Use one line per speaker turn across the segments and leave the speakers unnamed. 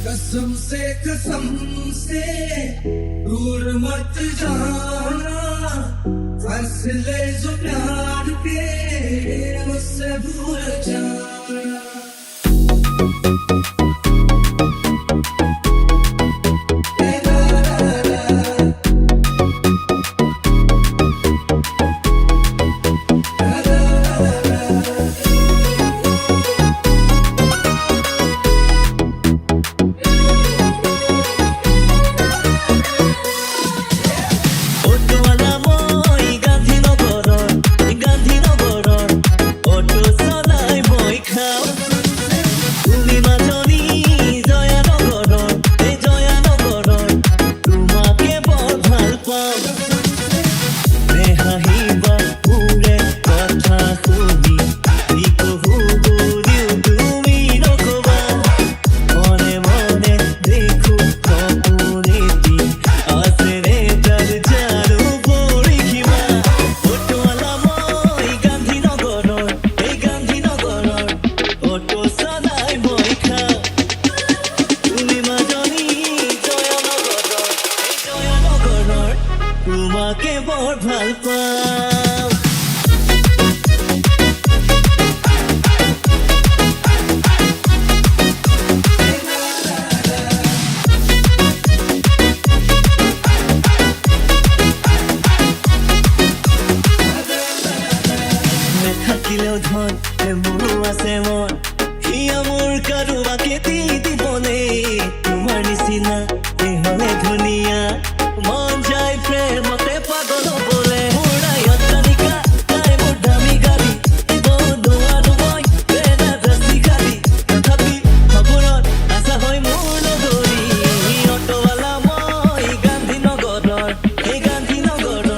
कसम से दूर मत जाना, फैसले जो प्यार के मुझसे भूल जाना। তোমাকে বৰ ভাল পাওঁ। নাথাকিলেও ধন মোৰো আছে মন, হিয়া মোৰ কাৰোবাকে দি দিবলৈ। তোমাৰ নিচিনা হলে ধুনীয়া মন যায় প্ৰেমতে পাগল হবলে। উৰাই অট্টালিকা তাই মোৰ দামী গাড়ী, নোৱাৰো মই বেনাৰসী গাড়ী, তথাপি সপোনত আশা হয় মোৰ লগৰী। অটোৱালা মই গান্ধীনগৰৰ, এই গান্ধীনগৰৰ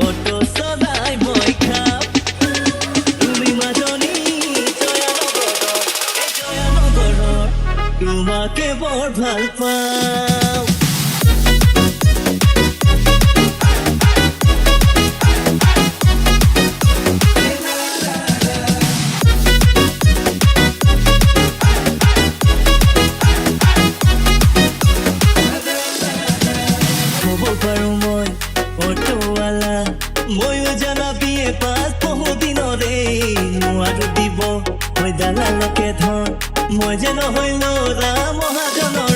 অটো চলাই মই খাম। তুমি মাজনী জয়ানগৰৰ, এই জয়ানগৰৰ তোমাকে বৰ ভাল পাওঁ। হ'ব পাৰোঁ মই অটোৱালা, ময়ো জানা বিয়ে পাছ বহুদিনৰে। নোৱাৰো দিব মই দালালকে ধন, মই যে নহয় ল'ৰা মহাজনৰ।